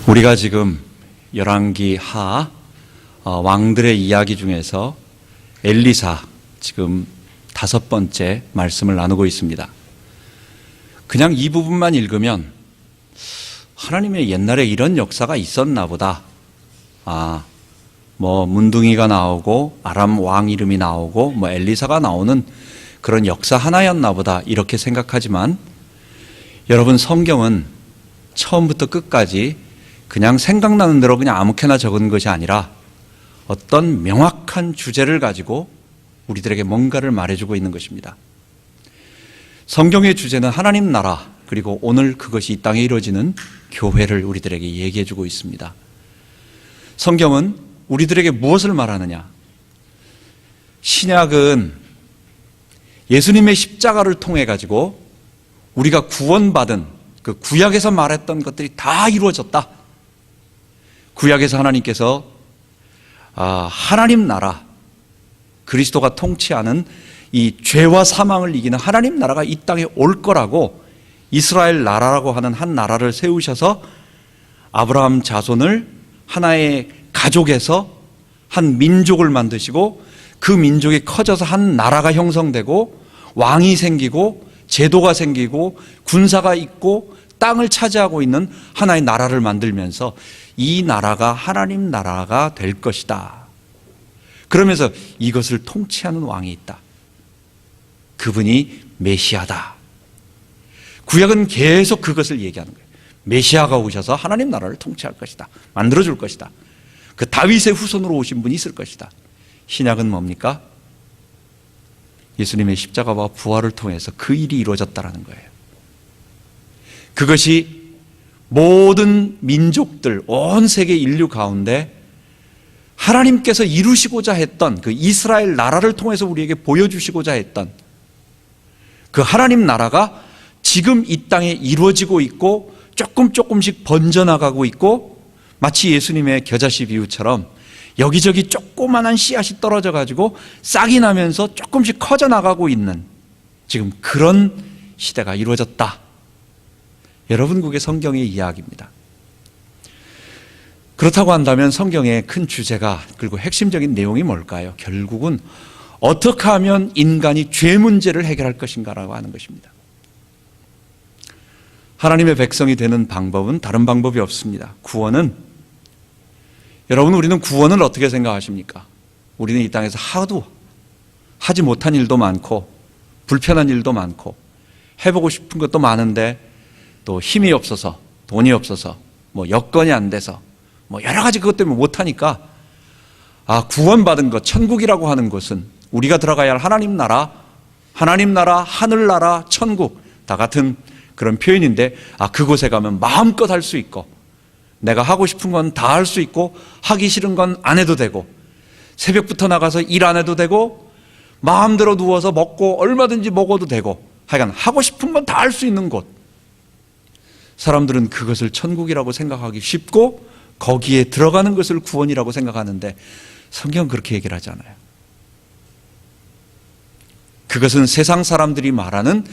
우리가 지금 열왕기 하 왕들의 이야기 중에서 엘리사 지금 5번째 말씀을 나누고 있습니다. 그냥 이 부분만 읽으면 하나님의 옛날에 이런 역사가 있었나 보다. 문둥이가 나오고 아람 왕 이름이 나오고 엘리사가 나오는 그런 역사 하나였나 보다 이렇게 생각하지만, 여러분, 성경은 처음부터 끝까지 그냥 생각나는 대로 그냥 아무렇게나 적은 것이 아니라 어떤 명확한 주제를 가지고 우리들에게 뭔가를 말해주고 있는 것입니다. 성경의 주제는 하나님 나라, 그리고 오늘 그것이 이 땅에 이루어지는 교회를 우리들에게 얘기해주고 있습니다. 성경은 우리들에게 무엇을 말하느냐? 신약은 예수님의 십자가를 통해 가지고 우리가 구원받은 그 구약에서 말했던 것들이 다 이루어졌다. 구약에서 하나님께서 하나님 나라, 그리스도가 통치하는 이 죄와 사망을 이기는 하나님 나라가 이 땅에 올 거라고, 이스라엘 나라라고 하는 한 나라를 세우셔서 아브라함 자손을 하나의 가족에서 한 민족을 만드시고, 그 민족이 커져서 한 나라가 형성되고 왕이 생기고 제도가 생기고 군사가 있고 땅을 차지하고 있는 하나의 나라를 만들면서 이 나라가 하나님 나라가 될 것이다. 그러면서 이것을 통치하는 왕이 있다. 그분이 메시아다. 구약은 계속 그것을 얘기하는 거예요. 메시아가 오셔서 하나님 나라를 통치할 것이다. 만들어줄 것이다. 그 다윗의 후손으로 오신 분이 있을 것이다. 신약은 뭡니까? 예수님의 십자가와 부활을 통해서 그 일이 이루어졌다는 거예요. 그것이 모든 민족들, 온 세계 인류 가운데 하나님께서 이루시고자 했던 그 이스라엘 나라를 통해서 우리에게 보여주시고자 했던 그 하나님 나라가 지금 이 땅에 이루어지고 있고 조금씩 번져나가고 있고, 마치 예수님의 겨자씨 비유처럼 여기저기 조그만한 씨앗이 떨어져 가지고 싹이 나면서 조금씩 커져나가고 있는 지금 그런 시대가 이루어졌다. 여러분, 그게 성경의 이야기입니다. 그렇다고 한다면 성경의 큰 주제가, 그리고 핵심적인 내용이 뭘까요? 결국은 어떻게 하면 인간이 죄 문제를 해결할 것인가라고 하는 것입니다. 하나님의 백성이 되는 방법은 다른 방법이 없습니다. 구원은, 여러분, 우리는 구원을 어떻게 생각하십니까? 우리는 이 땅에서 하도 하지 못한 일도 많고 불편한 일도 많고 해보고 싶은 것도 많은데 또 힘이 없어서, 돈이 없어서, 여건이 안 돼서 여러 가지 그것 때문에 못하니까, 구원받은 것, 천국이라고 하는 것은 우리가 들어가야 할 하나님 나라, 하늘나라, 천국 다 같은 그런 표현인데, 그곳에 가면 마음껏 할 수 있고 내가 하고 싶은 건 다 할 수 있고 하기 싫은 건 안 해도 되고, 새벽부터 나가서 일 안 해도 되고 마음대로 누워서 먹고 얼마든지 먹어도 되고, 하여간 하고 싶은 건 다 할 수 있는 곳. 사람들은 그것을 천국이라고 생각하기 쉽고 거기에 들어가는 것을 구원이라고 생각하는데, 성경은 그렇게 얘기를 하지 않아요. 그것은 세상 사람들이 말하는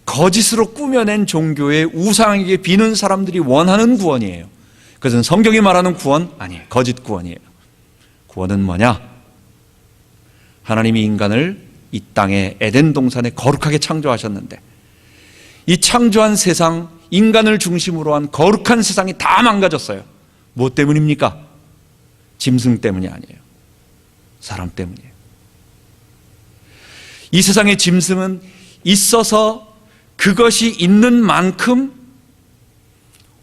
거짓으로 꾸며낸 종교의 우상에게 비는 사람들이 원하는 구원이에요. 그것은 성경이 말하는 구원 아니에요. 거짓 구원이에요. 구원은 뭐냐? 하나님이 인간을 이 땅에 에덴 동산에 거룩하게 창조하셨는데, 이 창조한 세상, 인간을 중심으로 한 거룩한 세상이 다 망가졌어요. 무엇 때문입니까? 짐승 때문이 아니에요. 사람 때문이에요. 이 세상의 짐승은 있어서 그것이 있는 만큼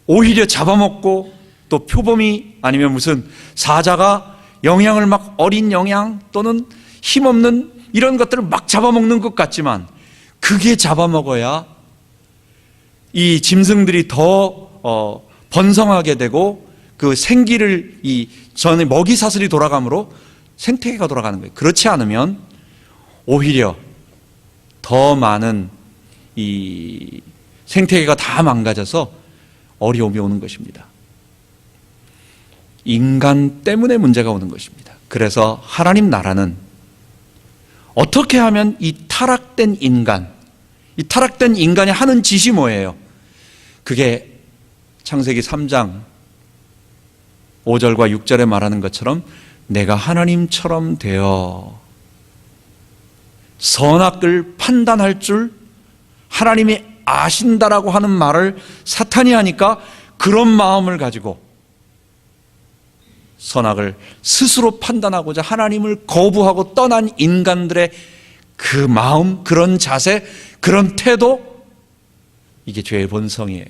오히려 잡아먹고, 또 표범이 아니면 무슨 사자가 영양을 막, 어린 영양 또는 힘없는 이런 것들을 막 잡아먹는 것 같지만, 그게 잡아먹어야 이 짐승들이 더 번성하게 되고 그 생기를, 이 전에 먹이 사슬이 돌아가므로 생태계가 돌아가는 거예요. 그렇지 않으면 오히려 더 많은 이 생태계가 다 망가져서 어려움이 오는 것입니다. 인간 때문에 문제가 오는 것입니다. 그래서 하나님 나라는 어떻게 하면 이 타락된 인간이 하는 짓이 뭐예요? 그게 창세기 3장 5절과 6절에 말하는 것처럼 내가 하나님처럼 되어 선악을 판단할 줄 하나님이 아신다라고 하는 말을 사탄이 하니까 그런 마음을 가지고 선악을 스스로 판단하고자 하나님을 거부하고 떠난 인간들의 그 마음, 그런 자세, 그런 태도, 이게 죄의 본성이에요.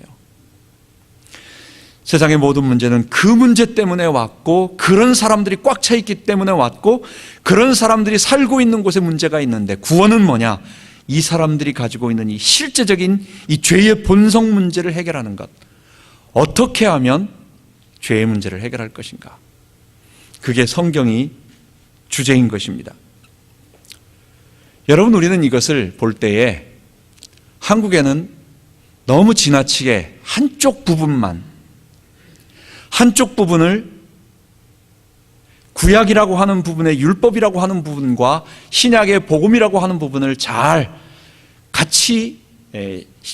세상의 모든 문제는 그 문제 때문에 왔고, 그런 사람들이 꽉 차 있기 때문에 왔고, 그런 사람들이 살고 있는 곳에 문제가 있는데, 구원은 뭐냐? 이 사람들이 가지고 있는 이 실제적인 이 죄의 본성 문제를 해결하는 것. 어떻게 하면 죄의 문제를 해결할 것인가? 그게 성경이 주제인 것입니다. 여러분, 우리는 이것을 볼 때에 한국에는 너무 지나치게 한쪽 부분을 구약이라고 하는 부분의 율법이라고 하는 부분과 신약의 복음이라고 하는 부분을 잘 같이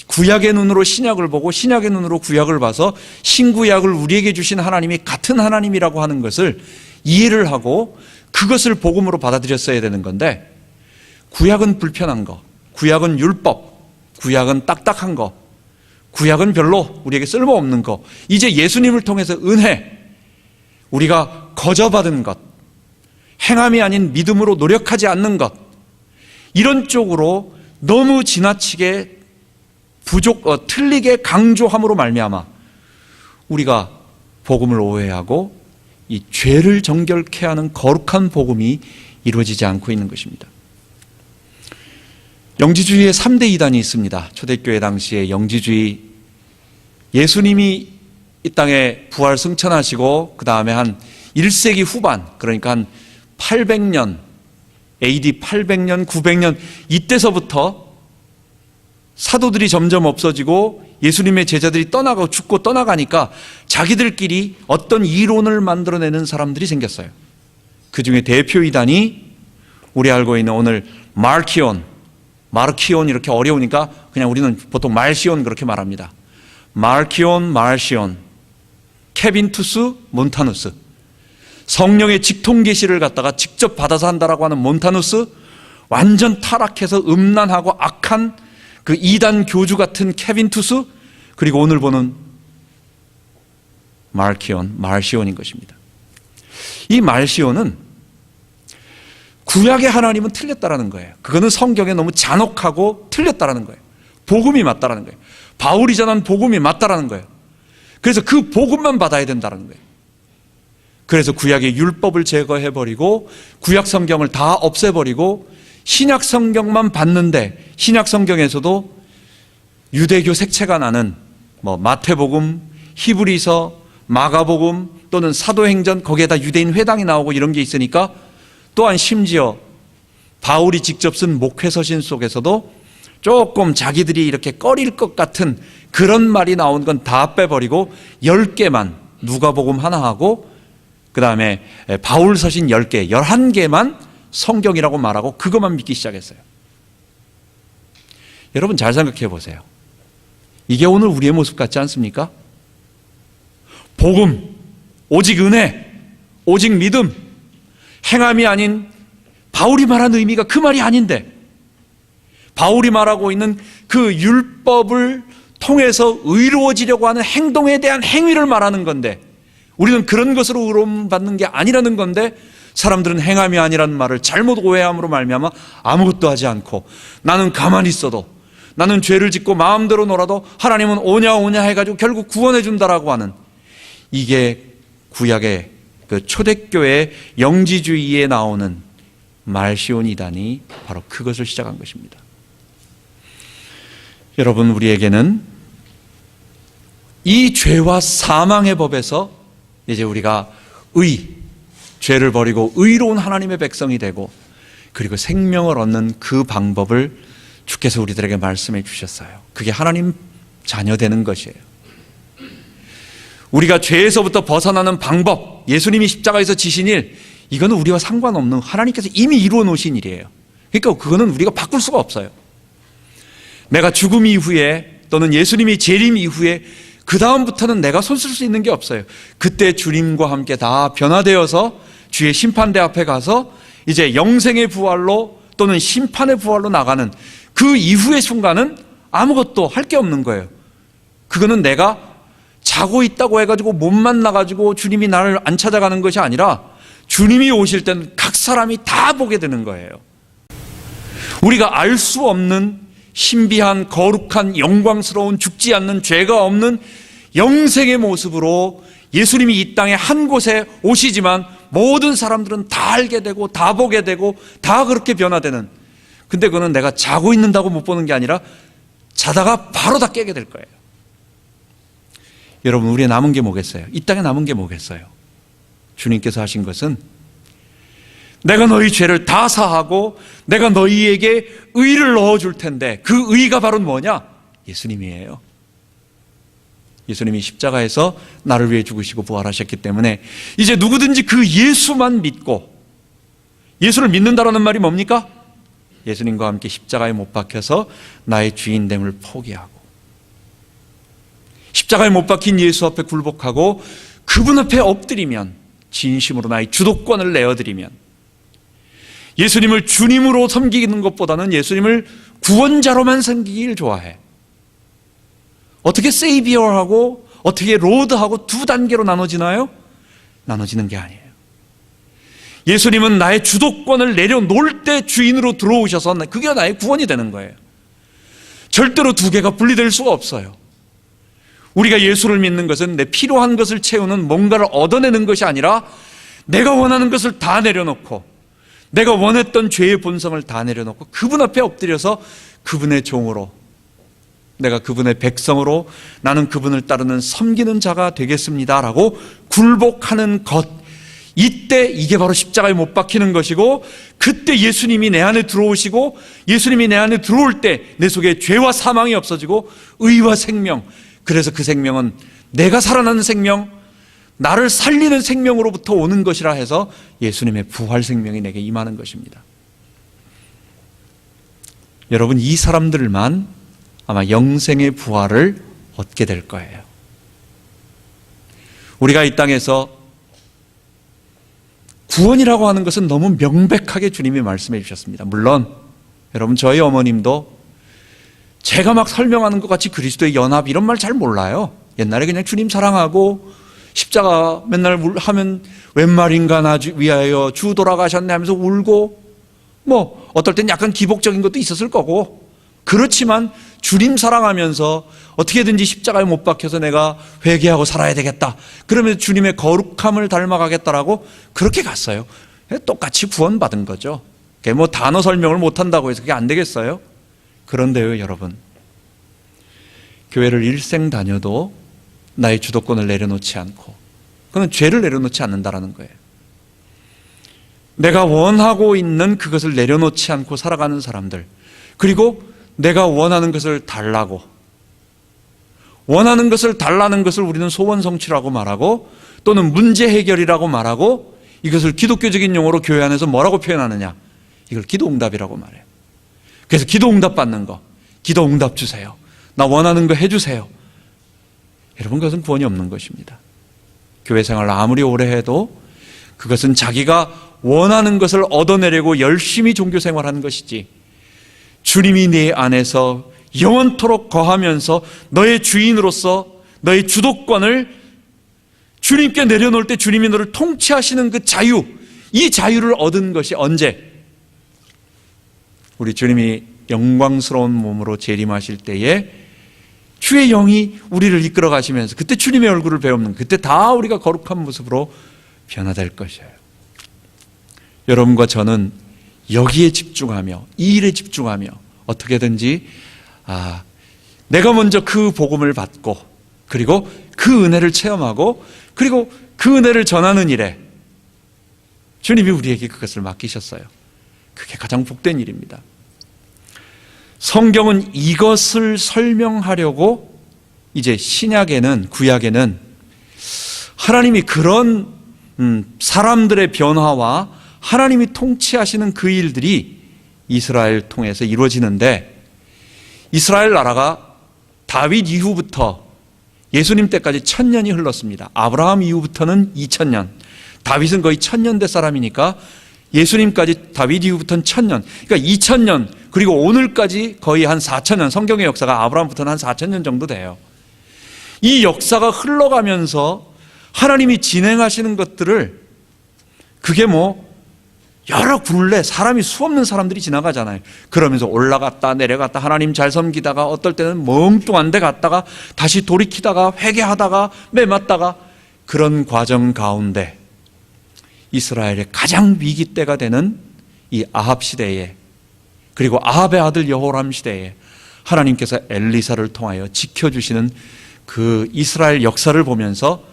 구약의 눈으로 신약을 보고 신약의 눈으로 구약을 봐서 신구약을 우리에게 주신 하나님이 같은 하나님이라고 하는 것을 이해를 하고 그것을 복음으로 받아들였어야 되는 건데, 구약은 불편한 거, 구약은 율법, 구약은 딱딱한 거, 구약은 별로 우리에게 쓸모없는 거, 이제 예수님을 통해서 은혜, 우리가 거저받은 것, 행함이 아닌 믿음으로 노력하지 않는 것, 이런 쪽으로 너무 지나치게 틀리게 강조함으로 말미암아 우리가 복음을 오해하고 이 죄를 정결케 하는 거룩한 복음이 이루어지지 않고 있는 것입니다. 영지주의의 3대 이단이 있습니다. 초대교회 당시에 영지주의, 예수님이 이 땅에 부활 승천하시고 그 다음에 한 1세기 후반, 그러니까 한 800년, AD 800년, 900년 이때서부터 사도들이 점점 없어지고 예수님의 제자들이 떠나가고 죽고 떠나가니까 자기들끼리 어떤 이론을 만들어내는 사람들이 생겼어요. 그 중에 대표 이단이 우리 알고 있는 오늘 마르키온 이렇게 어려우니까 그냥 우리는 보통 말시온 그렇게 말합니다. 마르키온, 말시온, 케빈투스, 몬타누스. 성령의 직통 계시를 갖다가 직접 받아서 한다라고 하는 몬타누스, 완전 타락해서 음란하고 악한 그 이단 교주 같은 케빈투스, 그리고 오늘 보는 말시온인 것입니다. 이 말시온은 구약의 하나님은 틀렸다라는 거예요. 그거는 성경에 너무 잔혹하고 틀렸다라는 거예요. 복음이 맞다라는 거예요. 바울이 전한 복음이 맞다라는 거예요. 그래서 그 복음만 받아야 된다는 거예요. 그래서 구약의 율법을 제거해버리고 구약 성경을 다 없애버리고 신약 성경만 받는데, 신약 성경에서도 유대교 색채가 나는 마태복음, 히브리서, 마가복음 또는 사도행전, 거기에다 유대인 회당이 나오고 이런 게 있으니까, 또한 심지어 바울이 직접 쓴 목회서신 속에서도 조금 자기들이 이렇게 꺼릴 것 같은 그런 말이 나온 건 다 빼버리고 10개만, 누가복음 하나 하고 그 다음에 바울 서신 10개, 11개만 성경이라고 말하고 그것만 믿기 시작했어요. 여러분 잘 생각해 보세요. 이게 오늘 우리의 모습 같지 않습니까? 복음, 오직 은혜, 오직 믿음, 행함이 아닌, 바울이 말한 의미가 그 말이 아닌데, 바울이 말하고 있는 그 율법을 통해서 의로워지려고 하는 행동에 대한 행위를 말하는 건데, 우리는 그런 것으로 의로움 받는 게 아니라는 건데, 사람들은 행함이 아니라는 말을 잘못 오해함으로 말미암아 아무것도 하지 않고, 나는 가만히 있어도, 나는 죄를 짓고 마음대로 놀아도 하나님은 오냐 해가지고 결국 구원해 준다라고 하는, 이게 구약의 그 초대교회 영지주의에 나오는 말시온 이단이 바로 그것을 시작한 것입니다. 여러분, 우리에게는 이 죄와 사망의 법에서 이제 우리가 죄를 버리고 의로운 하나님의 백성이 되고, 그리고 생명을 얻는 그 방법을 주께서 우리들에게 말씀해 주셨어요. 그게 하나님 자녀 되는 것이에요. 우리가 죄에서부터 벗어나는 방법, 예수님이 십자가에서 지신 일, 이거는 우리와 상관없는, 하나님께서 이미 이루어 놓으신 일이에요. 그러니까 그거는 우리가 바꿀 수가 없어요. 내가 죽음 이후에 또는 예수님이 재림 이후에 그 다음부터는 내가 손 쓸 수 있는 게 없어요. 그때 주님과 함께 다 변화되어서 주의 심판대 앞에 가서 이제 영생의 부활로 또는 심판의 부활로 나가는 그 이후의 순간은 아무것도 할 게 없는 거예요. 그거는 내가 자고 있다고 해가지고 못 만나가지고 주님이 나를 안 찾아가는 것이 아니라 주님이 오실 때는 각 사람이 다 보게 되는 거예요. 우리가 알 수 없는 신비한 거룩한 영광스러운 죽지 않는 죄가 없는 영생의 모습으로 예수님이 이 땅에 한 곳에 오시지만 모든 사람들은 다 알게 되고 다 보게 되고 다 그렇게 변화되는, 근데 그거는 내가 자고 있는다고 못 보는 게 아니라 자다가 바로 다 깨게 될 거예요. 여러분, 우리의 남은 게 뭐겠어요? 이 땅에 남은 게 뭐겠어요? 주님께서 하신 것은 내가 너희 죄를 다 사하고 내가 너희에게 의를 넣어줄 텐데 그 의가 바로 뭐냐? 예수님이에요. 예수님이 십자가에서 나를 위해 죽으시고 부활하셨기 때문에 이제 누구든지 그 예수만 믿고, 예수를 믿는다라는 말이 뭡니까? 예수님과 함께 십자가에 못 박혀서 나의 주인됨을 포기하고 십자가에 못 박힌 예수 앞에 굴복하고 그분 앞에 엎드리면, 진심으로 나의 주도권을 내어드리면, 예수님을 주님으로 섬기는 것보다는 예수님을 구원자로만 섬기길 좋아해. 어떻게 세이비어하고 어떻게 로드하고 두 단계로 나눠지나요? 나눠지는 게 아니에요. 예수님은 나의 주도권을 내려놓을 때 주인으로 들어오셔서 그게 나의 구원이 되는 거예요. 절대로 두 개가 분리될 수가 없어요. 우리가 예수를 믿는 것은 내 필요한 것을 채우는 뭔가를 얻어내는 것이 아니라 내가 원하는 것을 다 내려놓고 내가 원했던 죄의 본성을 다 내려놓고 그분 앞에 엎드려서 그분의 종으로, 내가 그분의 백성으로 나는 그분을 따르는 섬기는 자가 되겠습니다라고 굴복하는 것, 이때 이게 바로 십자가에 못 박히는 것이고, 그때 예수님이 내 안에 들어오시고 예수님이 내 안에 들어올 때 내 속에 죄와 사망이 없어지고 의와 생명, 그래서 그 생명은 내가 살아나는 생명, 나를 살리는 생명으로부터 오는 것이라 해서 예수님의 부활 생명이 내게 임하는 것입니다. 여러분, 이 사람들만 아마 영생의 부활을 얻게 될 거예요. 우리가 이 땅에서 구원이라고 하는 것은 너무 명백하게 주님이 말씀해 주셨습니다. 물론 여러분, 저희 어머님도 제가 막 설명하는 것 같이 그리스도의 연합 이런 말 잘 몰라요. 옛날에 그냥 주님 사랑하고 십자가 맨날 하면 웬 말인가 나 위하여 주 돌아가셨네 하면서 울고, 뭐 어떨 땐 약간 기복적인 것도 있었을 거고, 그렇지만 주님 사랑하면서 어떻게든지 십자가에 못 박혀서 내가 회개하고 살아야 되겠다, 그러면서 주님의 거룩함을 닮아가겠다라고 그렇게 갔어요. 똑같이 구원받은 거죠. 그게 뭐 단어 설명을 못한다고 해서 그게 안 되겠어요? 그런데요, 여러분, 교회를 일생 다녀도 나의 주도권을 내려놓지 않고, 그건 죄를 내려놓지 않는다라는 거예요. 내가 원하고 있는 그것을 내려놓지 않고 살아가는 사람들, 그리고 내가 원하는 것을 달라고, 원하는 것을 달라는 것을 우리는 소원 성취라고 말하고 또는 문제 해결이라고 말하고, 이것을 기독교적인 용어로 교회 안에서 뭐라고 표현하느냐? 이걸 기도응답이라고 말해요. 그래서 기도응답 받는 거, 기도응답 주세요, 나 원하는 거 해주세요. 여러분, 그것은 구원이 없는 것입니다. 교회 생활을 아무리 오래 해도 그것은 자기가 원하는 것을 얻어내려고 열심히 종교 생활하는 것이지, 주님이 내 안에서 영원토록 거하면서 너의 주인으로서 너의 주도권을 주님께 내려놓을 때 주님이 너를 통치하시는 그 자유, 이 자유를 얻은 것이 언제? 우리 주님이 영광스러운 몸으로 재림하실 때에 주의 영이 우리를 이끌어 가시면서 그때 주님의 얼굴을 배우는, 그때 다 우리가 거룩한 모습으로 변화될 것이에요. 여러분과 저는 여기에 집중하며 이 일에 집중하며 어떻게든지 내가 먼저 그 복음을 받고 그리고 그 은혜를 체험하고 그리고 그 은혜를 전하는 일에 주님이 우리에게 그것을 맡기셨어요. 그게 가장 복된 일입니다. 성경은 이것을 설명하려고 이제 신약에는, 구약에는 하나님이 그런 사람들의 변화와 하나님이 통치하시는 그 일들이 이스라엘 통해서 이루어지는데, 이스라엘 나라가 다윗 이후부터 예수님 때까지 1000년이 흘렀습니다. 아브라함 이후부터는 2000년, 다윗은 거의 1000년대 사람이니까 예수님까지 다윗 이후부터는 1000년, 그러니까 2000년, 그리고 오늘까지 거의 한 4000년, 성경의 역사가 아브라함부터는 한 4000년 정도 돼요. 이 역사가 흘러가면서 하나님이 진행하시는 것들을, 그게 뭐 여러 굴레, 사람이 수없는 사람들이 지나가잖아요. 그러면서 올라갔다 내려갔다 하나님 잘 섬기다가 어떨 때는 멍뚱한 데 갔다가 다시 돌이키다가 회개하다가 매맞다가, 그런 과정 가운데 이스라엘의 가장 위기 때가 되는 이 아합 시대에, 그리고 아합의 아들 여호람 시대에 하나님께서 엘리사를 통하여 지켜주시는 그 이스라엘 역사를 보면서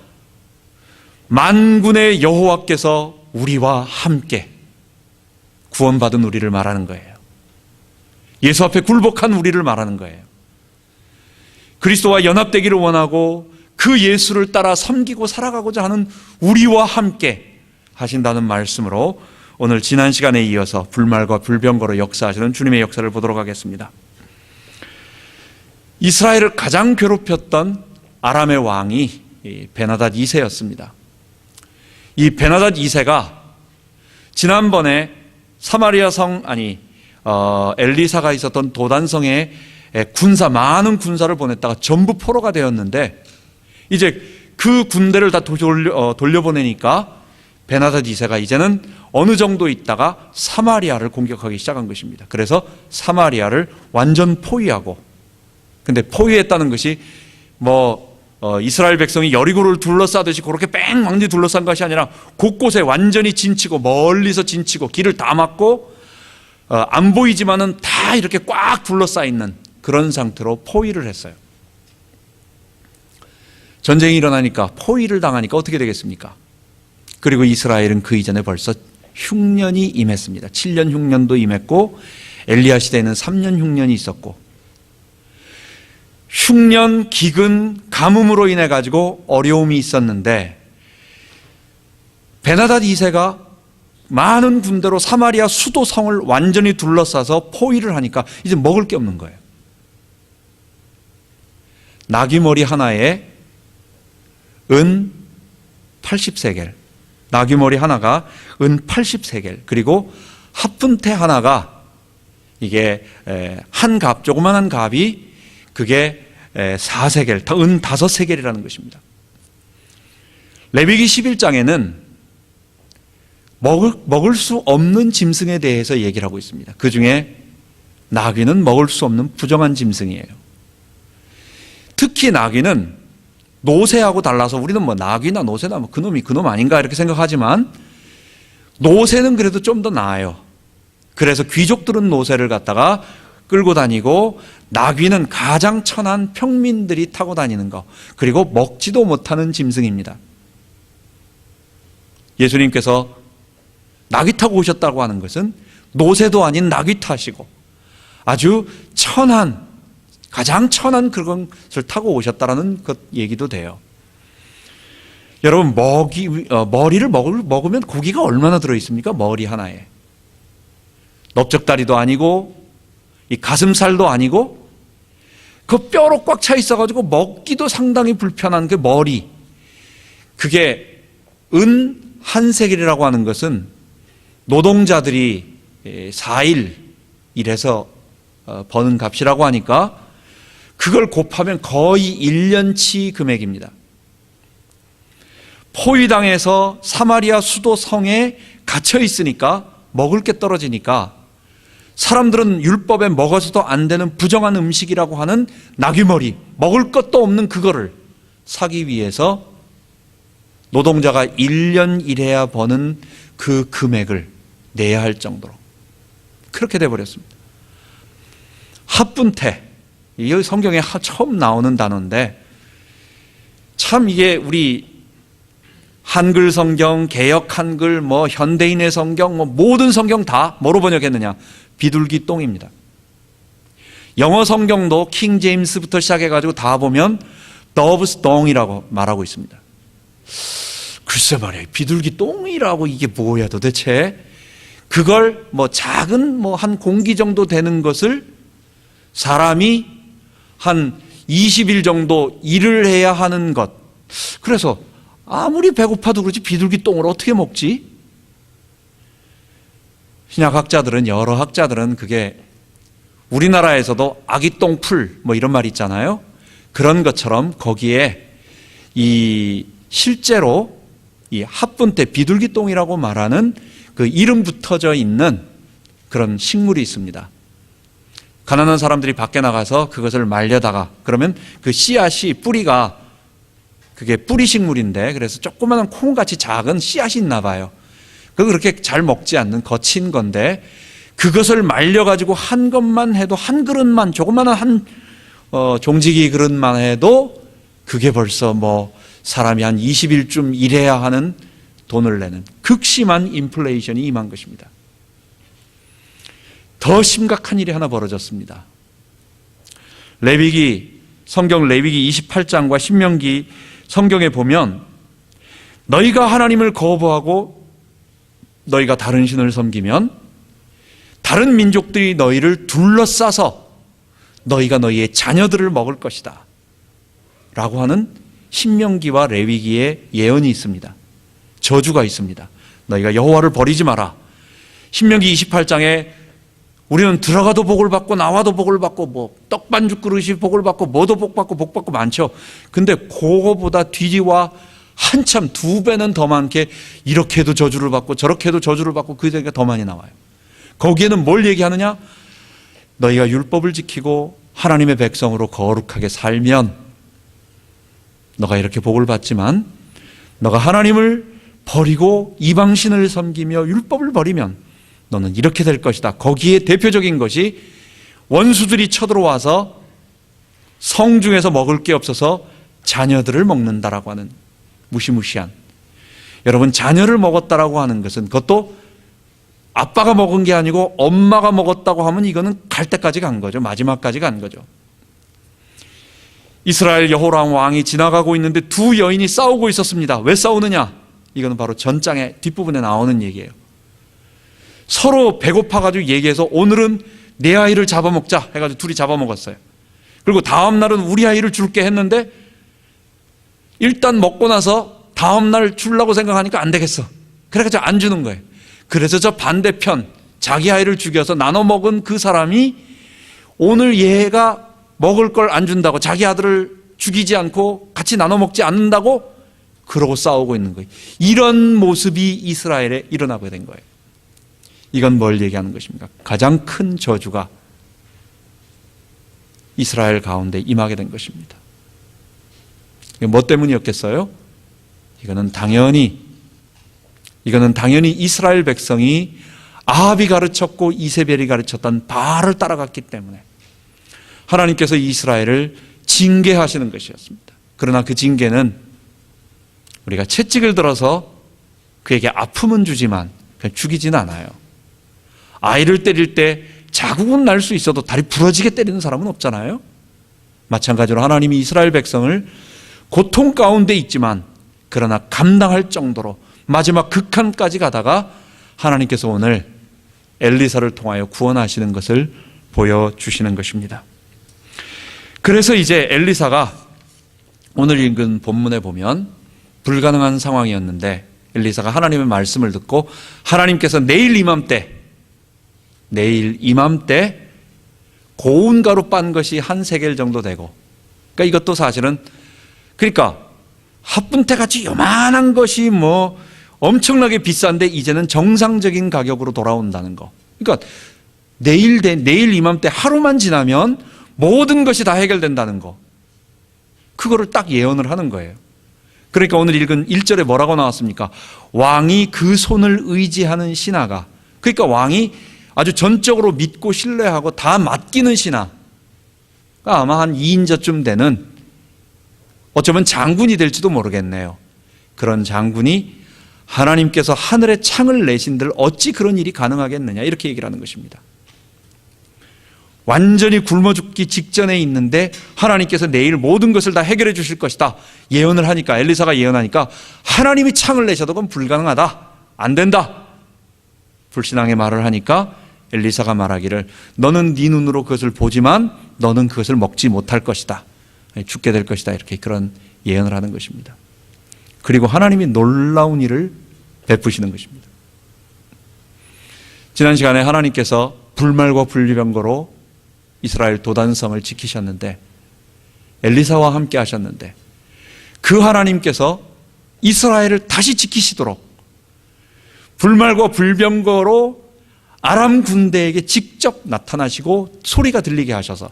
만군의 여호와께서 우리와 함께, 구원받은 우리를 말하는 거예요. 예수 앞에 굴복한 우리를 말하는 거예요. 그리스도와 연합되기를 원하고 그 예수를 따라 섬기고 살아가고자 하는 우리와 함께 하신다는 말씀으로 오늘 지난 시간에 이어서 불말과 불병거로 역사하시는 주님의 역사를 보도록 하겠습니다. 이스라엘을 가장 괴롭혔던 아람의 왕이 베나닷 2세였습니다. 이 베나닷 2세가 지난번에 사마리아 성, 엘리사가 있었던 도단성에 많은 군사를 보냈다가 전부 포로가 되었는데, 이제 그 군대를 다 돌려보내니까 베나닷 2세가 이제는 어느 정도 있다가 사마리아를 공격하기 시작한 것입니다. 그래서 사마리아를 완전 포위하고, 근데 포위했다는 것이 이스라엘 백성이 여리고를 둘러싸듯이 그렇게 뺑망리 둘러싼 것이 아니라 곳곳에 완전히 진치고, 멀리서 진치고, 길을 다 막고, 안 보이지만은 다 이렇게 꽉 둘러싸 있는 그런 상태로 포위를 했어요. 전쟁이 일어나니까, 포위를 당하니까 어떻게 되겠습니까? 그리고 이스라엘은 그 이전에 벌써 흉년이 임했습니다. 7년 흉년도 임했고, 엘리야 시대에는 3년 흉년이 있었고, 흉년, 기근, 가뭄으로 인해 가지고 어려움이 있었는데, 베나닷 2세가 많은 군대로 사마리아 수도 성을 완전히 둘러싸서 포위를 하니까 이제 먹을 게 없는 거예요. 나귀머리 하나에 은 80세겔, 나귀머리 하나가 은 80세겔, 그리고 합분태 하나가, 이게 한 갑, 조그만한 갑이 그게 4세겔, 은 5세겔이라는 것입니다. 레위기 11장에는 먹을 수 없는 짐승에 대해서 얘기를 하고 있습니다. 그 중에 나귀는 먹을 수 없는 부정한 짐승이에요. 특히 나귀는 노새하고 달라서, 우리는 나귀나 노새나 그놈 아닌가 이렇게 생각하지만, 노새는 그래도 좀 더 나아요. 그래서 귀족들은 노새를 갖다가 끌고 다니고, 나귀는 가장 천한 평민들이 타고 다니는 거, 그리고 먹지도 못하는 짐승입니다. 예수님께서 나귀 타고 오셨다고 하는 것은 노새도 아닌 나귀 타시고 아주 천한, 가장 천한 그런 것을 타고 오셨다라는 것 얘기도 돼요. 여러분, 머리를 먹으면 고기가 얼마나 들어있습니까? 머리 하나에. 넓적다리도 아니고, 이 가슴살도 아니고, 그 뼈로 꽉 차 있어가지고 먹기도 상당히 불편한 그 머리. 그게 은 한 세겔이라고 하는 것은 노동자들이 4일 일해서 버는 값이라고 하니까, 그걸 곱하면 거의 1년치 금액입니다. 포위당해서 사마리아 수도 성에 갇혀 있으니까 먹을 게 떨어지니까, 사람들은 율법에 먹어서도 안 되는 부정한 음식이라고 하는 나귀머리, 먹을 것도 없는 그거를 사기 위해서 노동자가 1년 일해야 버는 그 금액을 내야 할 정도로 그렇게 돼버렸습니다. 합분태, 이 성경에 처음 나오는 단어인데, 참 이게 우리 한글 성경, 개역 한글, 현대인의 성경, 모든 성경 다 뭐로 번역했느냐? 비둘기 똥입니다. 영어 성경도 킹 제임스부터 시작해가지고 다 보면 dove's 똥이라고 말하고 있습니다. 글쎄 말이야, 비둘기 똥이라고 이게 뭐야 도대체? 그걸 작은 한 공기 정도 되는 것을 사람이 한 20일 정도 일을 해야 하는 것. 그래서 아무리 배고파도 그렇지 비둘기 똥을 어떻게 먹지? 신약학자들은, 여러 학자들은 그게 우리나라에서도 아기 똥풀 뭐 이런 말 있잖아요. 그런 것처럼 거기에 이 실제로 이 합분 때 비둘기 똥이라고 말하는 그 이름 붙어져 있는 그런 식물이 있습니다. 가난한 사람들이 밖에 나가서 그것을 말려다가, 그러면 그 씨앗이, 뿌리가, 그게 뿌리 식물인데, 그래서 조그마한 콩같이 작은 씨앗이 있나 봐요. 그렇게 잘 먹지 않는 거친 건데, 그것을 말려가지고 한 것만 해도, 한 그릇만, 조그마한 종지기 그릇만 해도 그게 벌써 뭐 사람이 한 20일쯤 일해야 하는 돈을 내는 극심한 인플레이션이 임한 것입니다. 더 심각한 일이 하나 벌어졌습니다. 성경 레위기 28장과 신명기 성경에 보면, 너희가 하나님을 거부하고 너희가 다른 신을 섬기면 다른 민족들이 너희를 둘러싸서 너희가 너희의 자녀들을 먹을 것이다 라고 하는 신명기와 레위기의 예언이 있습니다. 저주가 있습니다. 너희가 여호와를 버리지 마라. 신명기 28장에 우리는 들어가도 복을 받고 나와도 복을 받고 뭐 떡반죽 그릇이 복을 받고 뭐도 복 받고 많죠. 근데 그거보다 뒤와 한참 2배는 더 많게 이렇게 해도 저주를 받고 저렇게 해도 저주를 받고 그게 더 많이 나와요. 거기에는 뭘 얘기하느냐? 너희가 율법을 지키고 하나님의 백성으로 거룩하게 살면 너가 이렇게 복을 받지만, 너가 하나님을 버리고 이방신을 섬기며 율법을 버리면 너는 이렇게 될 것이다. 거기에 대표적인 것이 원수들이 쳐들어와서 성 중에서 먹을 게 없어서 자녀들을 먹는다라고 하는 무시무시한. 여러분, 자녀를 먹었다라고 하는 것은, 그것도 아빠가 먹은 게 아니고 엄마가 먹었다고 하면 이거는 갈 때까지 간 거죠. 마지막까지 간 거죠. 이스라엘 여호람 왕이 지나가고 있는데 두 여인이 싸우고 있었습니다. 왜 싸우느냐? 이거는 바로 전장의 뒷부분에 나오는 얘기예요. 서로 배고파가지고 얘기해서 오늘은 내 아이를 잡아먹자 해가지고 둘이 잡아먹었어요. 그리고 다음 날은 우리 아이를 줄게 했는데 일단 먹고 나서 다음 날 주려고 생각하니까 안 되겠어. 그래가지고 안 주는 거예요. 그래서 저 반대편 자기 아이를 죽여서 나눠 먹은 그 사람이 오늘 얘가 먹을 걸 안 준다고, 자기 아들을 죽이지 않고 같이 나눠 먹지 않는다고 그러고 싸우고 있는 거예요. 이런 모습이 이스라엘에 일어나게 된 거예요. 이건 뭘 얘기하는 것입니까? 가장 큰 저주가 이스라엘 가운데 임하게 된 것입니다. 뭐 때문이었겠어요? 이거는 당연히 이스라엘 백성이 아합이 가르쳤고 이세벨이 가르쳤던 바알을 따라갔기 때문에 하나님께서 이스라엘을 징계하시는 것이었습니다. 그러나 그 징계는 우리가 채찍을 들어서 그에게 아픔은 주지만 그냥 죽이진 않아요. 아이를 때릴 때 자국은 날 수 있어도 다리 부러지게 때리는 사람은 없잖아요. 마찬가지로 하나님이 이스라엘 백성을 고통 가운데 있지만 그러나 감당할 정도로 마지막 극한까지 가다가 하나님께서 오늘 엘리사를 통하여 구원하시는 것을 보여주시는 것입니다. 그래서 이제 엘리사가 오늘 읽은 본문에 보면 불가능한 상황이었는데 엘리사가 하나님의 말씀을 듣고 하나님께서 내일 이맘때 고운 가루 빤 것이 한 세겔 정도 되고, 그러니까 이것도 사실은, 그러니까 합분태 같이 요만한 것이 뭐 엄청나게 비싼데 이제는 정상적인 가격으로 돌아온다는 거. 그러니까 내일 이맘때 하루만 지나면 모든 것이 다 해결된다는 거. 그거를 딱 예언을 하는 거예요. 그러니까 오늘 읽은 1절에 뭐라고 나왔습니까? 왕이 그 손을 의지하는 신하가, 그러니까 왕이 아주 전적으로 믿고 신뢰하고 다 맡기는 신하가 아마 한 2인자쯤 되는, 어쩌면 장군이 될지도 모르겠네요. 그런 장군이 하나님께서 하늘에 창을 내신들 어찌 그런 일이 가능하겠느냐, 이렇게 얘기를 하는 것입니다. 완전히 굶어 죽기 직전에 있는데 하나님께서 내일 모든 것을 다 해결해 주실 것이다 예언을 하니까, 엘리사가 예언하니까 하나님이 창을 내셔도 그건 불가능하다, 안 된다, 불신앙의 말을 하니까 엘리사가 말하기를 너는 네 눈으로 그것을 보지만 너는 그것을 먹지 못할 것이다 죽게 될 것이다. 이렇게 그런 예언을 하는 것입니다. 그리고 하나님이 놀라운 일을 베푸시는 것입니다. 지난 시간에 하나님께서 불말과 불병거로 이스라엘 도단성을 지키셨는데, 엘리사와 함께 하셨는데, 그 하나님께서 이스라엘을 다시 지키시도록 불말과 불병거로 아람 군대에게 직접 나타나시고 소리가 들리게 하셔서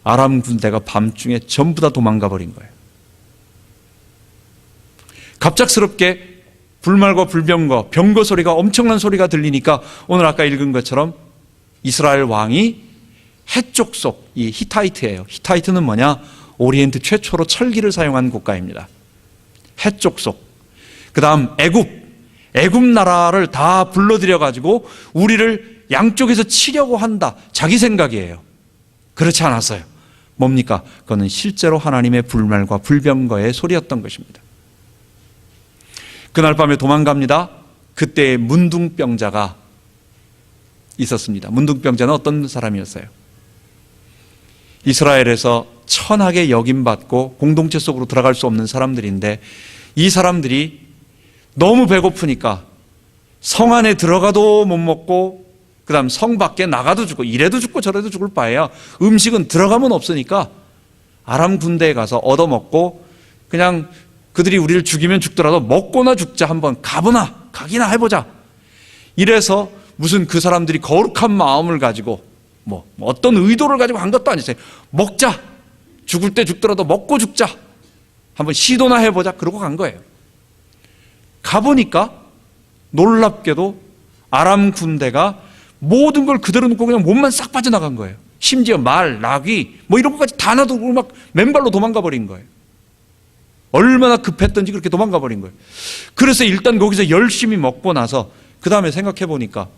아람 군대가 밤중에 전부 다 도망가 버린 거예요. 갑작스럽게 불말과 불병거, 병거 소리가, 엄청난 소리가 들리니까 오늘 아까 읽은 것처럼 이스라엘 왕이 해쪽 속, 이 히타이트예요. 히타이트는 뭐냐? 오리엔트 최초로 철기를 사용한 국가입니다. 해쪽 속. 그 다음 애굽 나라를 다 불러들여 가지고 우리를 양쪽에서 치려고 한다. 자기 생각이에요. 그렇지 않았어요. 뭡니까? 그거는 실제로 하나님의 불말과 불병거의 소리였던 것입니다. 그날 밤에 도망갑니다. 그때 문둥병자가 있었습니다. 문둥병자는 어떤 사람이었어요? 이스라엘에서 천하게 여김받고 공동체 속으로 들어갈 수 없는 사람들인데, 이 사람들이 너무 배고프니까 성 안에 들어가도 못 먹고, 그 다음 성 밖에 나가도 죽고, 이래도 죽고 저래도 죽을 바에야 음식은 들어가면 없으니까 아람 군대에 가서 얻어먹고, 그냥 그들이 우리를 죽이면 죽더라도 먹고나 죽자, 한번 가기나 해보자. 이래서 무슨 그 사람들이 거룩한 마음을 가지고 뭐 어떤 의도를 가지고 한 것도 아니었어요. 먹자, 죽을 때 죽더라도 먹고 죽자, 한번 시도나 해보자, 그러고 간 거예요. 가보니까 놀랍게도 아람 군대가 모든 걸 그대로 놓고 그냥 몸만 싹 빠져나간 거예요. 심지어 말, 나귀 뭐 이런 것까지 다 놔두고 막 맨발로 도망가 버린 거예요. 얼마나 급했던지 그렇게 도망가 버린 거예요. 그래서 일단 거기서 열심히 먹고 나서 그 다음에 생각해 보니까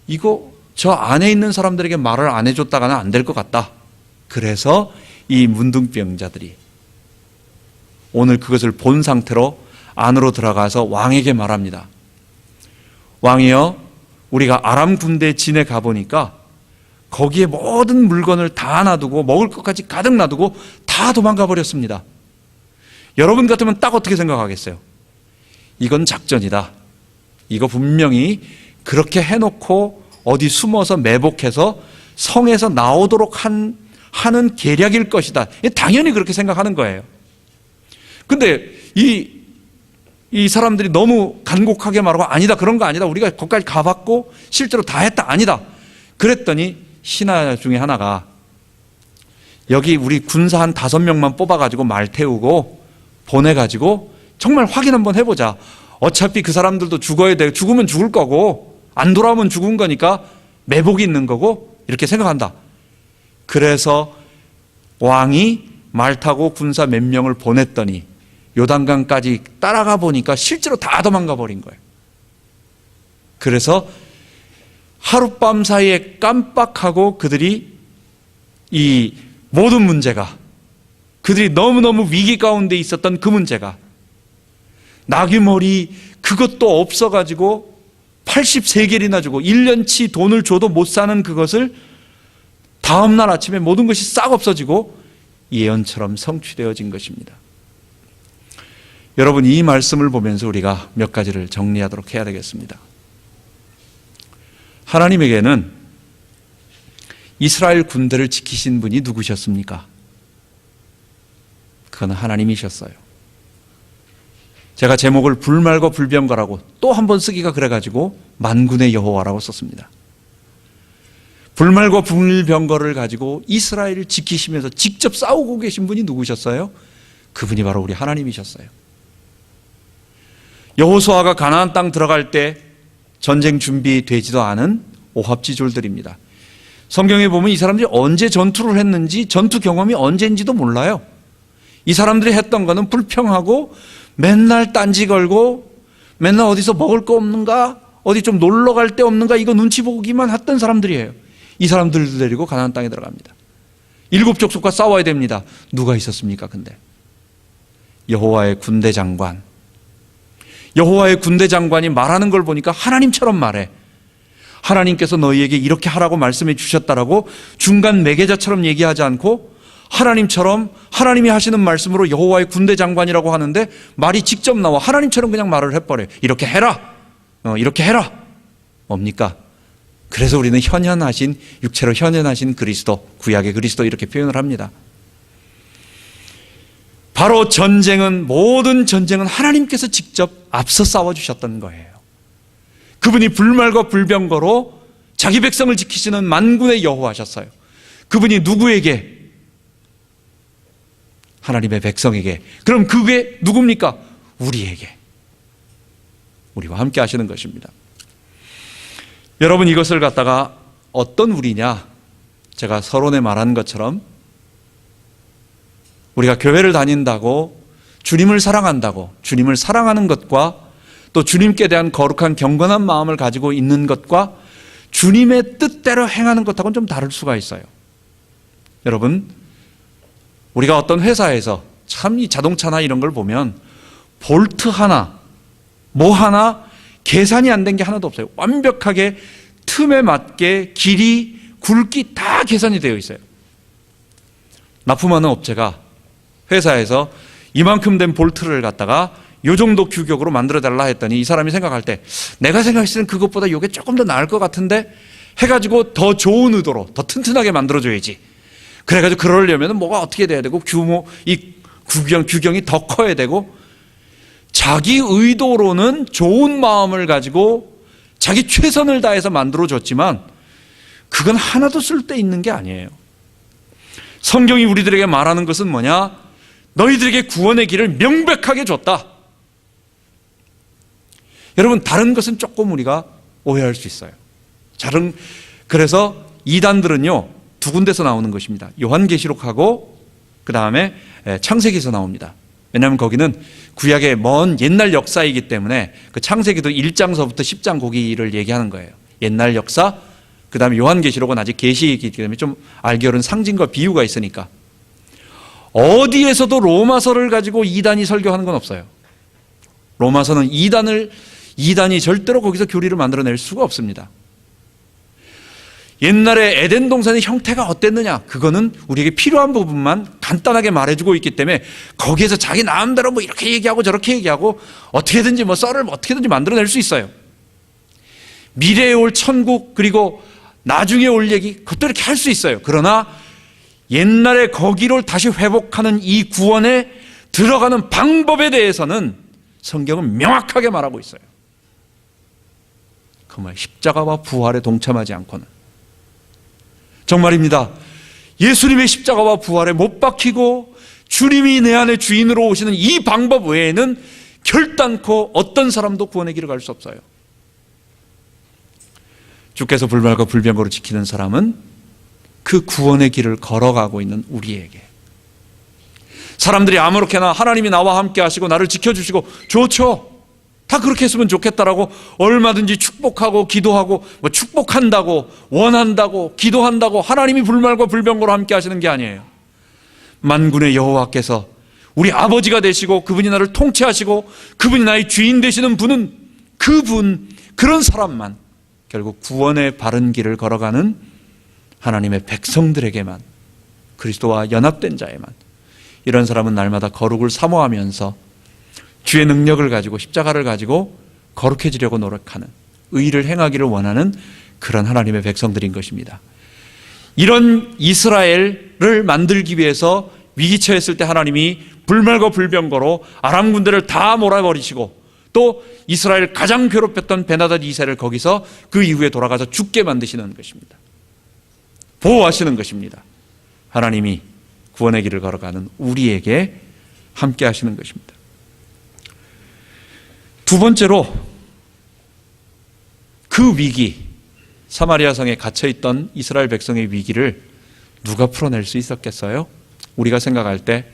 이거 저 안에 있는 사람들에게 말을 안 해줬다가는 안 될 것 같다. 그래서 이 문둥병자들이 오늘 그것을 본 상태로 안으로 들어가서 왕에게 말합니다. 왕이여, 우리가 아람 군대 진에 가보니까 거기에 모든 물건을 다 놔두고 먹을 것까지 가득 놔두고 다 도망가 버렸습니다. 여러분 같으면 딱 어떻게 생각하겠어요? 이건 작전이다. 이거 분명히 그렇게 해놓고 어디 숨어서 매복해서 성에서 나오도록 하는 계략일 것이다. 당연히 그렇게 생각하는 거예요. 근데 이 사람들이 너무 간곡하게 말하고 아니다, 그런 거 아니다, 우리가 거기까지 가봤고 실제로 다 했다, 아니다. 그랬더니 신하 중에 하나가 여기 우리 군사 한 5명만 뽑아가지고 말 태우고 보내가지고 정말 확인 한번 해보자. 어차피 그 사람들도 죽어야 돼. 죽으면 죽을 거고 안 돌아오면 죽은 거니까 매복이 있는 거고, 이렇게 생각한다. 그래서 왕이 말 타고 군사 몇 명을 보냈더니 요단강까지 따라가 보니까 실제로 다 도망가 버린 거예요. 그래서 하룻밤 사이에 깜빡하고 그들이 이 모든 문제가, 그들이 너무너무 위기 가운데 있었던 그 문제가, 나귀머리 그것도 없어가지고 83개리나 주고 1년치 돈을 줘도 못 사는 그것을 다음날 아침에 모든 것이 싹 없어지고 예언처럼 성취되어진 것입니다. 여러분, 이 말씀을 보면서 우리가 몇 가지를 정리하도록 해야 되겠습니다. 하나님에게는 이스라엘 군대를 지키신 분이 누구셨습니까? 그건 하나님이셨어요. 제가 제목을 불말과 불병거라고 또 한 번 쓰기가 그래가지고 만군의 여호와라고 썼습니다. 불말과 불병거를 가지고 이스라엘을 지키시면서 직접 싸우고 계신 분이 누구셨어요? 그분이 바로 우리 하나님이셨어요. 여호수아가 가나안 땅 들어갈 때 전쟁 준비되지도 않은 오합지졸들입니다. 성경에 보면 이 사람들이 언제 전투를 했는지, 전투 경험이 언제인지도 몰라요. 이 사람들이 했던 거는 불평하고 맨날 딴지 걸고 맨날 어디서 먹을 거 없는가, 어디 좀 놀러 갈 데 없는가, 이거 눈치 보기만 했던 사람들이에요. 이 사람들을 데리고 가나안 땅에 들어갑니다. 7 족속과 싸워야 됩니다. 누가 있었습니까? 근데 여호와의 군대 장관, 여호와의 군대 장관이 말하는 걸 보니까 하나님처럼 말해. 하나님께서 너희에게 이렇게 하라고 말씀해 주셨다라고 중간 매개자처럼 얘기하지 않고 하나님처럼 하나님이 하시는 말씀으로 여호와의 군대 장관이라고 하는데 말이 직접 나와 하나님처럼 그냥 말을 해버려요. 이렇게 해라. 이렇게 해라. 뭡니까? 그래서 우리는 현현하신, 육체로 현현하신 그리스도, 구약의 그리스도 이렇게 표현을 합니다. 바로 모든 전쟁은 하나님께서 직접 앞서 싸워주셨던 거예요. 그분이 불말과 불병거로 자기 백성을 지키시는 만군의 여호와셨어요. 그분이 누구에게? 하나님의 백성에게. 그럼 그게 누굽니까? 우리에게. 우리와 함께 하시는 것입니다. 여러분, 이것을 갖다가 어떤 우리냐? 제가 서론에 말한 것처럼 우리가 교회를 다닌다고, 주님을 사랑한다고, 주님을 사랑하는 것과 또 주님께 대한 거룩한 경건한 마음을 가지고 있는 것과 주님의 뜻대로 행하는 것하고는 좀 다를 수가 있어요. 여러분, 우리가 어떤 회사에서 참 이 자동차나 이런 걸 보면 볼트 하나, 뭐 하나 계산이 안 된 게 하나도 없어요. 완벽하게 틈에 맞게 길이, 굵기 다 계산이 되어 있어요. 납품하는 업체가 회사에서 이만큼 된 볼트를 갖다가 요 정도 규격으로 만들어달라 했더니 이 사람이 생각할 때 내가 생각했을 때는 그것보다 이게 조금 더 나을 것 같은데 해가지고 더 좋은 의도로 더 튼튼하게 만들어줘야지. 그래가지고 그러려면 뭐가 어떻게 돼야 되고 이 규경이 더 커야 되고 자기 의도로는 좋은 마음을 가지고 자기 최선을 다해서 만들어줬지만 그건 하나도 쓸데 있는 게 아니에요. 성경이 우리들에게 말하는 것은 뭐냐? 너희들에게 구원의 길을 명백하게 줬다. 여러분, 다른 것은 조금 우리가 오해할 수 있어요. 그래서 이단들은요, 두 군데서 나오는 것입니다. 요한계시록하고 그 다음에 창세기에서 나옵니다. 왜냐하면 거기는 구약의 먼 옛날 역사이기 때문에 그 창세기도 1장서부터 10장 거기를 얘기하는 거예요. 옛날 역사, 그 다음에 요한계시록은 아직 계시이기 때문에 좀 알기 어려운 상징과 비유가 있으니까 어디에서도 로마서를 가지고 이단이 설교하는 건 없어요. 로마서는 이단이 절대로 거기서 교리를 만들어낼 수가 없습니다. 옛날에 에덴 동산의 형태가 어땠느냐, 그거는 우리에게 필요한 부분만 간단하게 말해주고 있기 때문에 거기에서 자기 마음대로 뭐 이렇게 얘기하고 저렇게 얘기하고 어떻게든지 뭐 썰을 어떻게든지 만들어낼 수 있어요. 미래에 올 천국 그리고 나중에 올 얘기 그것도 이렇게 할 수 있어요. 그러나 옛날에 거기를 다시 회복하는 이 구원에 들어가는 방법에 대해서는 성경은 명확하게 말하고 있어요. 정말 십자가와 부활에 동참하지 않고는. 정말입니다. 예수님의 십자가와 부활에 못 박히고 주님이 내 안에 주인으로 오시는 이 방법 외에는 결단코 어떤 사람도 구원의 길을 갈 수 없어요. 주께서 불말과 불병거로 지키는 사람은 그 구원의 길을 걸어가고 있는 우리에게, 사람들이 아무렇게나 하나님이 나와 함께 하시고 나를 지켜주시고 좋죠, 다 그렇게 했으면 좋겠다라고 얼마든지 축복하고 기도하고 뭐 축복한다고 원한다고 기도한다고 하나님이 불말과 불병거로 함께 하시는 게 아니에요. 만군의 여호와께서 우리 아버지가 되시고 그분이 나를 통치하시고 그분이 나의 주인 되시는 분은 그런 사람만, 결국 구원의 바른 길을 걸어가는 하나님의 백성들에게만, 그리스도와 연합된 자에만, 이런 사람은 날마다 거룩을 사모하면서 주의 능력을 가지고 십자가를 가지고 거룩해지려고 노력하는, 의를 행하기를 원하는 그런 하나님의 백성들인 것입니다. 이런 이스라엘을 만들기 위해서 위기 처했을 때 하나님이 불말과 불병거로 아람 군대를 다 몰아버리시고 또 이스라엘 가장 괴롭혔던 베나닷 2세를 거기서 그 이후에 돌아가서 죽게 만드시는 것입니다. 보호하시는 것입니다. 하나님이 구원의 길을 걸어가는 우리에게 함께 하시는 것입니다. 두 번째로, 그 위기, 사마리아 성에 갇혀있던 이스라엘 백성의 위기를 누가 풀어낼 수 있었겠어요? 우리가 생각할 때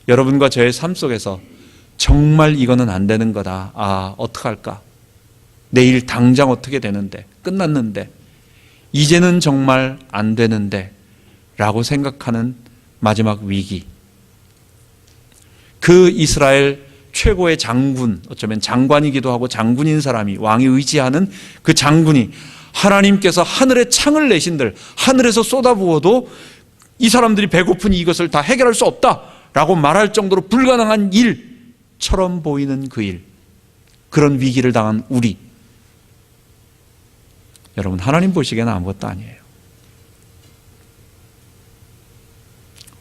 여러분과 저의 삶 속에서 정말 이거는 안 되는 거다, 어떡할까, 내일 당장 어떻게 되는데, 끝났는데, 이제는 정말 안 되는데 라고 생각하는 마지막 위기, 그 이스라엘 최고의 장군, 어쩌면 장관이기도 하고 장군인 사람이, 왕이 의지하는 그 장군이 하나님께서 하늘에 창을 내신들 하늘에서 쏟아부어도 이 사람들이 배고픈 이것을 다 해결할 수 없다라고 말할 정도로 불가능한 일처럼 보이는 그 일, 그런 위기를 당한 우리, 여러분, 하나님 보시기에는 아무것도 아니에요.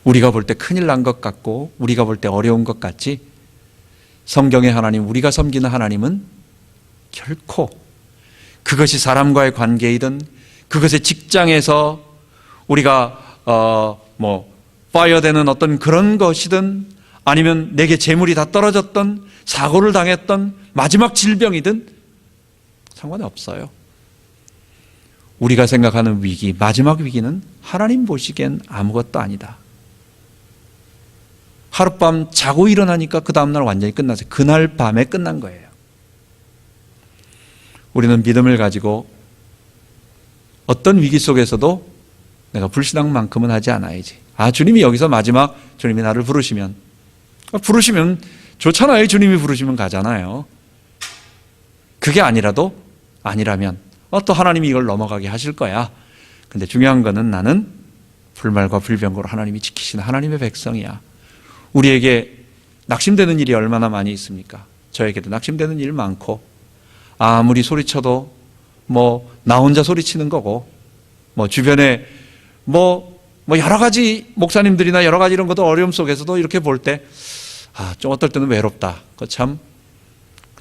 우리가 볼 때 큰일 난 것 같고 우리가 볼 때 어려운 것 같지, 성경의 하나님, 우리가 섬기는 하나님은 결코 그것이 사람과의 관계이든 그것의 직장에서 우리가 파이어되는 어떤 그런 것이든 아니면 내게 재물이 다 떨어졌던, 사고를 당했던, 마지막 질병이든 상관이 없어요. 우리가 생각하는 위기, 마지막 위기는 하나님 보시기엔 아무것도 아니다. 하룻밤 자고 일어나니까 그 다음날 완전히 끝났어요. 그날 밤에 끝난 거예요. 우리는 믿음을 가지고 어떤 위기 속에서도 내가 불신앙만큼은 하지 않아야지. 주님이 여기서 마지막, 주님이 나를 부르시면 좋잖아요. 주님이 부르시면 가잖아요. 그게 아니라면 또 하나님이 이걸 넘어가게 하실 거야. 근데 중요한 거는 나는 불말과 불병거로 하나님이 지키시는 하나님의 백성이야. 우리에게 낙심되는 일이 얼마나 많이 있습니까? 저에게도 낙심되는 일 많고, 아무리 소리쳐도 나 혼자 소리치는 거고, 주변에 여러 가지 목사님들이나 여러 가지 이런 것도 어려움 속에서도 이렇게 볼 때, 좀 어떨 때는 외롭다. 참,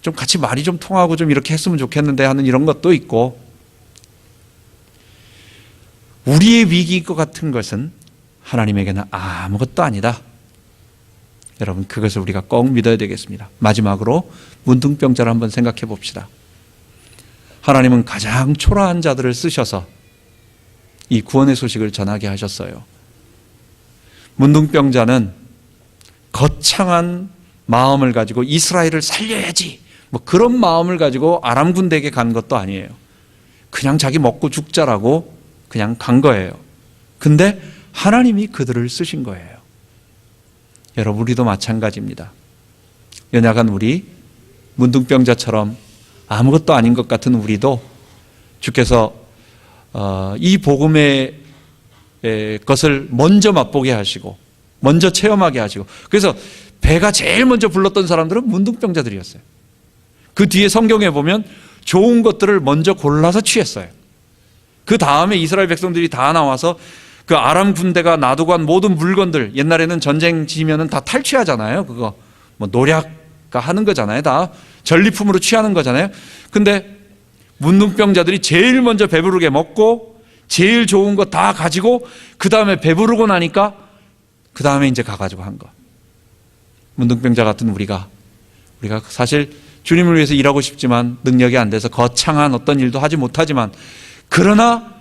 좀 같이 말이 좀 통하고 좀 이렇게 했으면 좋겠는데 하는 이런 것도 있고, 우리의 위기일 것 같은 것은 하나님에게는 아무것도 아니다. 여러분, 그것을 우리가 꼭 믿어야 되겠습니다. 마지막으로 문둥병자를 한번 생각해 봅시다. 하나님은 가장 초라한 자들을 쓰셔서 이 구원의 소식을 전하게 하셨어요. 문둥병자는 거창한 마음을 가지고 이스라엘을 살려야지, 그런 마음을 가지고 아람 군대에게 간 것도 아니에요. 그냥 자기 먹고 죽자라고 그냥 간 거예요. 근데 하나님이 그들을 쓰신 거예요. 여러분, 우리도 마찬가지입니다. 연약한 우리, 문둥병자처럼 아무것도 아닌 것 같은 우리도 주께서 이 복음의 것을 먼저 맛보게 하시고 먼저 체험하게 하시고, 그래서 배가 제일 먼저 불렀던 사람들은 문둥병자들이었어요. 그 뒤에 성경에 보면 좋은 것들을 먼저 골라서 취했어요. 그 다음에 이스라엘 백성들이 다 나와서 그 아람 군대가 놔두고 간 모든 물건들, 옛날에는 전쟁 지면은 다 탈취하잖아요. 그거 노략가 하는 거잖아요. 다 전리품으로 취하는 거잖아요. 근데 문둥병자들이 제일 먼저 배부르게 먹고 제일 좋은 거 다 가지고 그 다음에 배부르고 나니까 그 다음에 이제 가가지고 한 거. 문둥병자 같은 우리가 사실 주님을 위해서 일하고 싶지만 능력이 안 돼서 거창한 어떤 일도 하지 못하지만, 그러나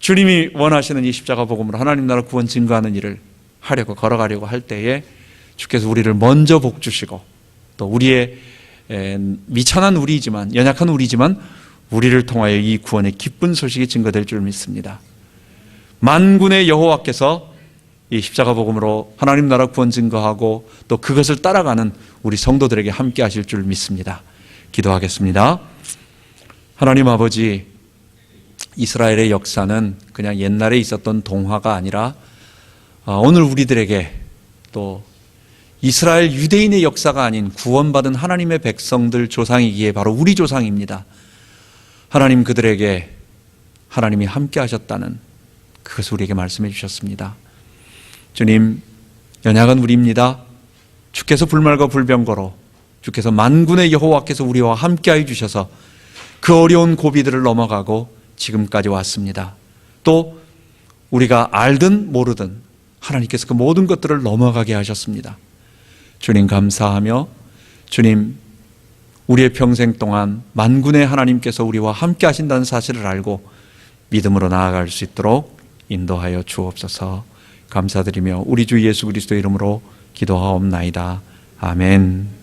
주님이 원하시는 이 십자가 복음으로 하나님 나라 구원 증거하는 일을 하려고 걸어가려고 할 때에 주께서 우리를 먼저 복 주시고, 또 우리의 미천한 우리이지만, 연약한 우리지만 우리를 통하여 이 구원의 기쁜 소식이 증거될 줄 믿습니다. 만군의 여호와께서 이 십자가 복음으로 하나님 나라 구원 증거하고 또 그것을 따라가는 우리 성도들에게 함께 하실 줄 믿습니다. 기도하겠습니다. 하나님 아버지, 이스라엘의 역사는 그냥 옛날에 있었던 동화가 아니라 오늘 우리들에게 또 이스라엘 유대인의 역사가 아닌 구원받은 하나님의 백성들 조상이기에 바로 우리 조상입니다. 하나님, 그들에게 하나님이 함께 하셨다는 그것을 우리에게 말씀해 주셨습니다. 주님, 연약한 우리입니다. 주께서 불말과 불병거로 주께서 만군의 여호와께서 우리와 함께하여 주셔서 그 어려운 고비들을 넘어가고 지금까지 왔습니다. 또 우리가 알든 모르든 하나님께서 그 모든 것들을 넘어가게 하셨습니다. 주님 감사하며, 주님 우리의 평생 동안 만군의 하나님께서 우리와 함께 하신다는 사실을 알고 믿음으로 나아갈 수 있도록 인도하여 주옵소서. 감사드리며 우리 주 예수 그리스도의 이름으로 기도하옵나이다. 아멘.